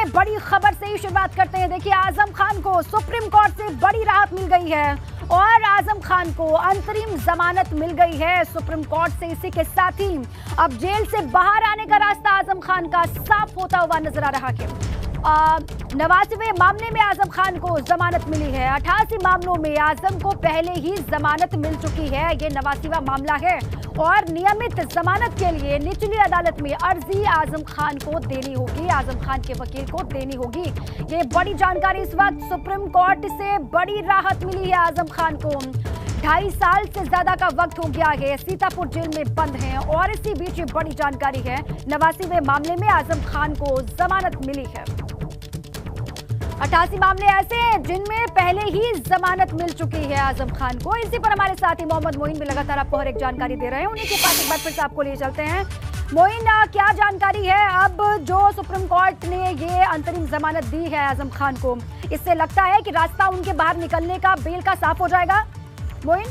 बड़ी खबर से ही शुरुआत करते हैं। देखिए, आजम खान को सुप्रीम कोर्ट से बड़ी राहत मिल गई है और आजम खान को अंतरिम जमानत मिल गई है सुप्रीम कोर्ट से। इसी के साथ ही अब जेल से बाहर आने का रास्ता आजम खान का साफ होता हुआ नजर आ रहा है। 89वें मामले में आजम खान को जमानत मिली है। 88 मामलों में आजम को पहले ही जमानत मिल चुकी है। ये 89वां मामला है और नियमित जमानत के लिए निचली अदालत में अर्जी आजम खान को देनी होगी, आजम खान के वकील को देनी होगी। ये बड़ी जानकारी इस वक्त सुप्रीम कोर्ट से बड़ी राहत मिली है आजम खान को। 2.5 साल से ज्यादा का वक्त हो गया है, सीतापुर जेल में बंद हैं और इसी बीच ये बड़ी जानकारी है, 89वें मामले में आजम खान को जमानत मिली है। 88 मामले ऐसे हैं जिनमें पहले ही जमानत मिल चुकी है आजम खान को। इसी पर हमारे साथी मोहम्मद मोइन भी लगातार आपको हर एक जानकारी दे रहे हैं। उन्हीं के पास एक बार फिर से आपको ले चलते हैं। मोइन, क्या जानकारी है अब जो सुप्रीम कोर्ट ने ये अंतरिम जमानत दी है आजम खान को, इससे लगता है कि रास्ता उनके बाहर निकलने का, बेल का साफ हो जाएगा? मोइन,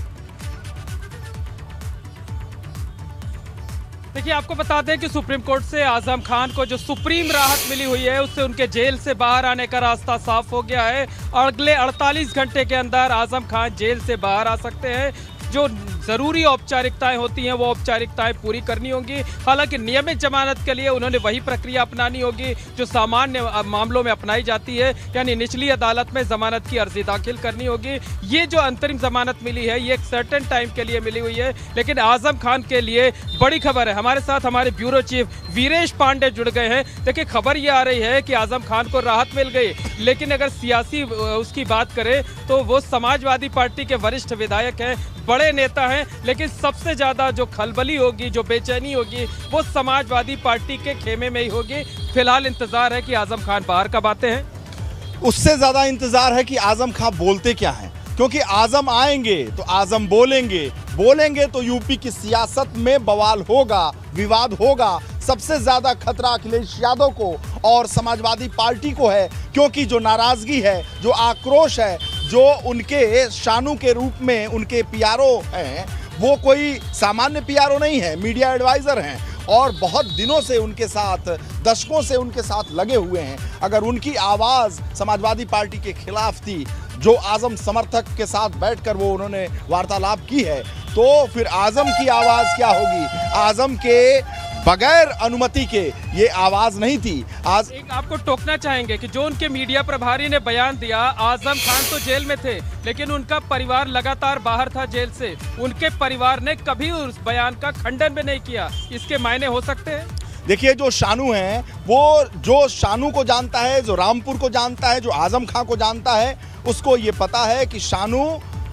देखिए, आपको बता दें कि सुप्रीम कोर्ट से आजम खान को जो सुप्रीम राहत मिली हुई है उससे उनके जेल से बाहर आने का रास्ता साफ हो गया है। अगले 48 घंटे के अंदर आजम खान जेल से बाहर आ सकते हैं। जो ज़रूरी औपचारिकताएं होती हैं वो औपचारिकताएं पूरी करनी होंगी। हालांकि नियमित जमानत के लिए उन्होंने वही प्रक्रिया अपनानी होगी जो सामान्य मामलों में अपनाई जाती है, यानी निचली अदालत में जमानत की अर्जी दाखिल करनी होगी। ये जो अंतरिम जमानत मिली है ये एक सर्टेन टाइम के लिए मिली हुई है, लेकिन आजम खान के लिए बड़ी खबर है। हमारे साथ हमारे ब्यूरो चीफ वीरेश पांडे जुड़ गए हैं। देखिए, खबर ये आ रही है कि आजम खान को राहत मिल गई, लेकिन अगर सियासी उसकी बात करें तो वो समाजवादी पार्टी के वरिष्ठ विधायक हैं, बड़े नेता हैं, लेकिन सबसे ज्यादा जो खलबली होगी, जो बेचैनी होगी, वो समाजवादी पार्टी के खेमे में ही होगी। फिलहाल इंतजार है कि आजम खान बाहर कब आते हैं। उससे ज्यादा इंतजार है कि आजम खान बोलते क्या हैं, क्योंकि आजम आएंगे तो आजम बोलेंगे तो यूपी की सियासत में बवाल होगा, विवाद होगा। सबसे ज्यादा खतरा अखिलेश यादव को और समाजवादी पार्टी को है, क्योंकि जो नाराजगी है, जो आक्रोश है, जो उनके शानू के रूप में उनके पीआरओ हैं, वो कोई सामान्य पीआरओ नहीं है, मीडिया एडवाइजर हैं और बहुत दिनों से उनके साथ, दशकों से उनके साथ लगे हुए हैं। अगर उनकी आवाज़ समाजवादी पार्टी के खिलाफ थी, जो आजम समर्थक के साथ बैठकर वो उन्होंने वार्तालाप की है, तो फिर आजम की आवाज़ क्या होगी? आजम के बगैर अनुमति के ये आवाज नहीं थी। आज एक आपको टोकना चाहेंगे कि जो उनके मीडिया प्रभारी ने बयान दिया, आजम खान तो जेल में थे लेकिन उनका परिवार लगातार बाहर था जेल से, उनके परिवार ने कभी उस बयान का खंडन भी नहीं किया। इसके मायने हो सकते हैं? देखिए, जो शानू हैं, वो जो शानू को जानता है, जो रामपुर को जानता है, जो आजम खान को जानता है, उसको ये पता है कि शानू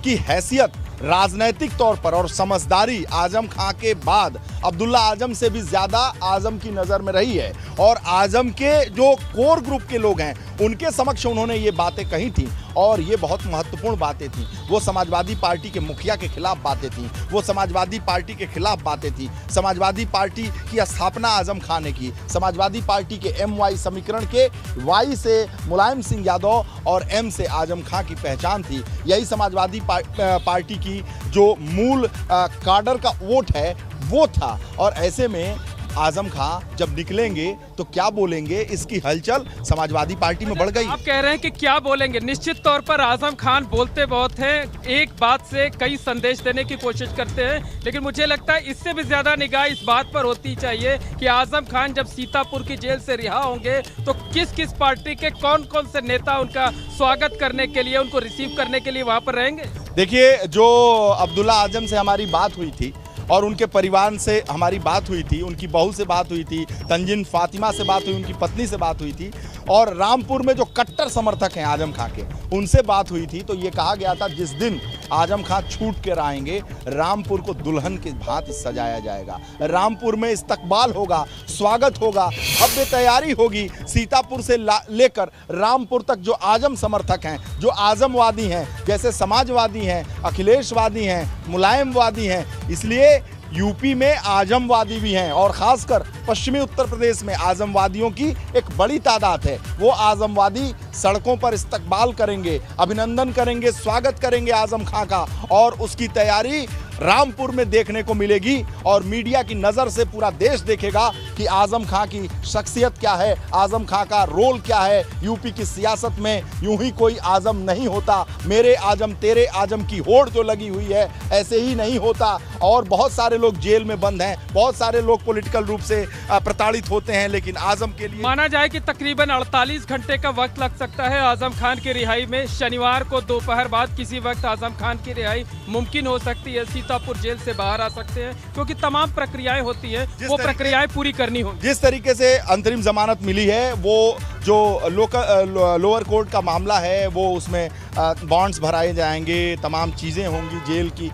की हैसियत राजनैतिक तौर पर और समझदारी आजम खान के बाद अब्दुल्ला आजम से भी ज्यादा आजम की नज़र में रही है। और आजम के जो कोर ग्रुप के लोग हैं उनके समक्ष उन्होंने ये बातें कही थी और ये बहुत महत्वपूर्ण बातें थी। वो समाजवादी पार्टी के मुखिया के खिलाफ बातें थी, वो समाजवादी पार्टी के खिलाफ बातें थी। समाजवादी पार्टी की स्थापना आजम खान ने की। समाजवादी पार्टी के MY समीकरण के Y से मुलायम सिंह यादव और M से आजम खान की पहचान थी। यही समाजवादी पार्टी की जो मूल काडर का वोट है वो था। और ऐसे में आजम खान जब निकलेंगे तो क्या बोलेंगे, इसकी हलचल समाजवादी पार्टी में बढ़ गई। आप कह रहे हैं कि क्या बोलेंगे? निश्चित तौर पर आजम खान बोलते बहुत हैं, एक बात से कई संदेश देने की कोशिश करते हैं, लेकिन मुझे लगता है इससे भी ज्यादा निगाह इस बात पर होती चाहिए कि आजम खान जब सीतापुर की जेल से रिहा होंगे तो किस किस पार्टी के कौन कौन से नेता उनका स्वागत करने के लिए, उनको रिसीव करने के लिए वहां पर रहेंगे। देखिए, जो अब्दुल्ला आजम से हमारी बात हुई थी और उनके परिवार से हमारी बात हुई थी, उनकी बहू से बात हुई थी, तंजीन फातिमा से बात हुई, उनकी पत्नी से बात हुई थी, और रामपुर में जो कट्टर समर्थक हैं आजम खान के, उनसे बात हुई थी, तो ये कहा गया था जिस दिन आजम खान छूट कर आएंगे रामपुर को दुल्हन के भांति सजाया जाएगा। रामपुर में इस्तकबाल होगा, स्वागत होगा, भव्य तैयारी होगी। सीतापुर से लेकर रामपुर तक जो आजम समर्थक हैं, जो आजमवादी हैं, जैसे समाजवादी हैं, अखिलेशवादी हैं, मुलायमवादी हैं, इसलिए यूपी में आजमवादी भी हैं और खासकर पश्चिमी उत्तर प्रदेश में आजमवादियों की एक बड़ी तादाद है। वो आजमवादी सड़कों पर इस्तकबाल करेंगे, अभिनंदन करेंगे, स्वागत करेंगे आजम खान का, और उसकी तैयारी रामपुर में देखने को मिलेगी और मीडिया की नजर से पूरा देश देखेगा कि आजम खां की शख्सियत क्या है, आजम खां का रोल क्या है। यूपी की सियासत में यूं ही कोई आजम नहीं होता, मेरे आजम तेरे आजम की होड़ जो लगी हुई है ऐसे ही नहीं होता। और बहुत सारे लोग जेल में बंद हैं, बहुत सारे लोग पॉलिटिकल रूप से प्रताड़ित होते हैं, लेकिन आजम के लिए माना जाए कि तकरीबन 48 घंटे का वक्त लग सकता है आजम खान की रिहाई में। शनिवार को दोपहर बाद किसी वक्त आजम खान की रिहाई मुमकिन हो सकती है, सीतापुर जेल से बाहर आ सकते हैं, क्योंकि तमाम प्रक्रियाएं होती हैं, वो प्रक्रियाएं पूरी करनी होंगी। जिस तरीके से अंतरिम जमानत मिली है, वो जो लोअर कोर्ट का मामला है वो उसमें बॉन्ड्स भराए जाएंगे, तमाम चीज़ें होंगी, जेल की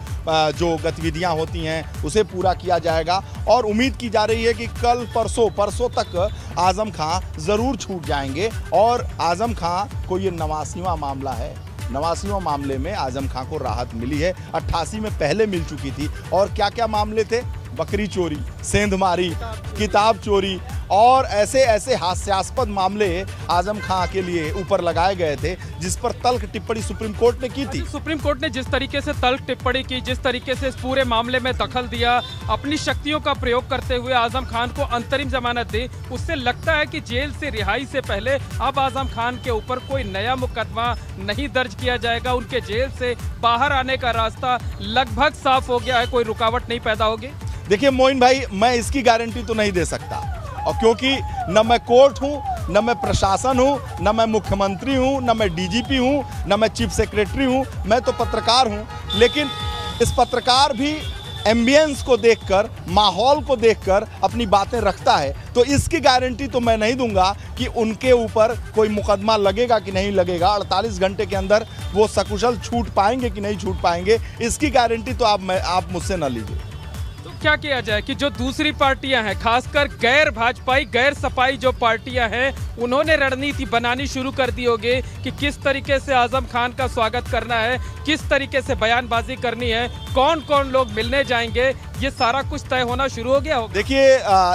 जो गतिविधियां होती हैं उसे पूरा किया जाएगा और उम्मीद की जा रही है कि कल परसों तक आजम खां ज़रूर छूट जाएंगे। और आजम खां को ये 89वां मामला है, 89वां मामले में आजम खां को राहत मिली है। 88 में पहले मिल चुकी थी। और क्या क्या मामले थे? बकरी चोरी, सेंधमारी, किताब चोरी और ऐसे ऐसे हास्यास्पद मामले आजम खां के लिए ऊपर लगाए गए थे, जिस पर तल्ख टिप्पणी सुप्रीम कोर्ट ने की थी। सुप्रीम कोर्ट ने जिस तरीके से तल्ख टिप्पणी की, जिस तरीके से इस पूरे मामले में दखल दिया, अपनी शक्तियों का प्रयोग करते हुए आजम खान को अंतरिम जमानत दी, उससे लगता है कि जेल से रिहाई से पहले अब आजम खान के ऊपर कोई नया मुकदमा नहीं दर्ज किया जाएगा। उनके जेल से बाहर आने का रास्ता लगभग साफ हो गया है, कोई रुकावट नहीं पैदा होगी। देखिए मोइन भाई, मैं इसकी गारंटी तो नहीं दे सकता, और क्योंकि न मैं कोर्ट हूं, न मैं प्रशासन हूं, न मैं मुख्यमंत्री हूं, न मैं डीजीपी हूं, न मैं चीफ सेक्रेटरी हूं, मैं तो पत्रकार हूं। लेकिन इस पत्रकार भी एम्बियंस को देखकर, माहौल को देखकर अपनी बातें रखता है, तो इसकी गारंटी तो मैं नहीं दूंगा कि उनके ऊपर कोई मुकदमा लगेगा कि नहीं लगेगा। 48 घंटे के अंदर वो सकुशल छूट पाएंगे कि नहीं छूट पाएंगे, इसकी गारंटी तो आप मुझसे न लीजिए। तो क्या किया जाए कि जो दूसरी पार्टियां हैं, खासकर गैर भाजपाई, गैर सपाई जो पार्टियां हैं, उन्होंने रणनीति बनानी शुरू कर दी होगी कि किस तरीके से आजम खान का स्वागत करना है, किस तरीके से बयानबाजी करनी है, कौन कौन लोग मिलने जाएंगे, ये सारा कुछ तय होना शुरू हो गया होगा। देखिए,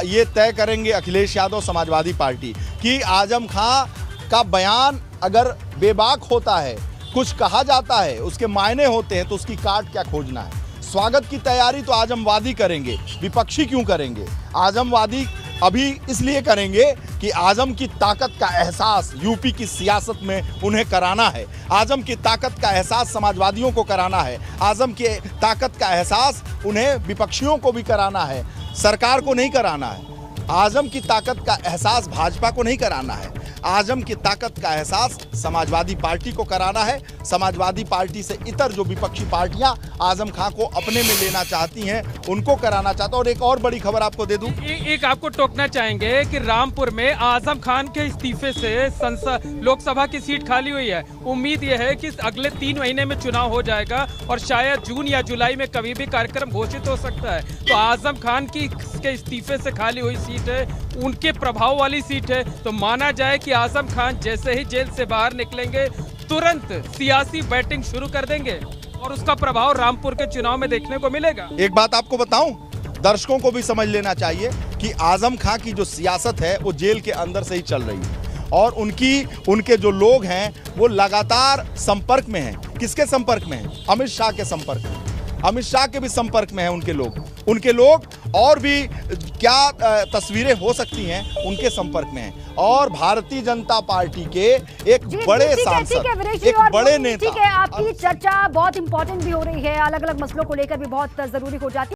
ये तय करेंगे अखिलेश यादव समाजवादी पार्टी कि आजम खां का बयान अगर बेबाक होता है, कुछ कहा जाता है, उसके मायने होते हैं, तो उसकी काट क्या खोजना है। स्वागत की तैयारी तो आजमवादी करेंगे, विपक्षी क्यों करेंगे? आजमवादी अभी इसलिए करेंगे कि आजम की ताकत का एहसास यूपी की सियासत में उन्हें कराना है। आजम की ताकत का एहसास समाजवादियों को कराना है। आजम की ताकत का एहसास उन्हें विपक्षियों को भी कराना है, सरकार को नहीं कराना है। आजम की ताकत का एहसास भाजपा को नहीं कराना है। आजम की ताकत का एहसास समाजवादी पार्टी को कराना है। समाजवादी पार्टी से इतर जो विपक्षी पार्टियां आजम खां को अपने में लेना चाहती हैं, उनको कराना चाहता। और एक और बड़ी खबर आपको दे दूं, एक आपको टोकना चाहेंगे कि रामपुर में आजम खान के इस्तीफे से संसद लोकसभा की सीट खाली हुई है। उम्मीद यह है कि अगले 3 महीने में चुनाव हो जाएगा और शायद जून या जुलाई में कभी भी कार्यक्रम घोषित हो सकता है। तो आजम खान के इस्तीफे से खाली हुई सीट है, उनके प्रभाव वाली सीट है, तो माना जाए कि आजम खान जैसे ही जेल से बाहर निकलेंगे तुरंत सियासी बैटिंग शुरू कर देंगे और उसका प्रभाव रामपुर के चुनाव में देखने को मिलेगा। एक बात आपको बताऊं, दर्शकों को भी समझ लेना चाहिए कि आजम खां की जो सियासत है वो जेल के अंदर से ही चल रही है और उनके जो लोग हैं वो लगातार संपर्क में हैं। किसके संपर्क में हैं? अमित शाह के संपर्क में। अमित शाह के भी संपर्क में हैं उनके लोग और भी क्या तस्वीरें हो सकती हैं उनके संपर्क में हैं। और भारतीय जनता पार्टी के एक बड़े सांसद, एक बड़े नेता। ठीक है, आपकी चर्चा बहुत इंपॉर्टेंट भी हो रही है, अलग अलग मसलों को लेकर भी बहुत जरूरी हो जाती है।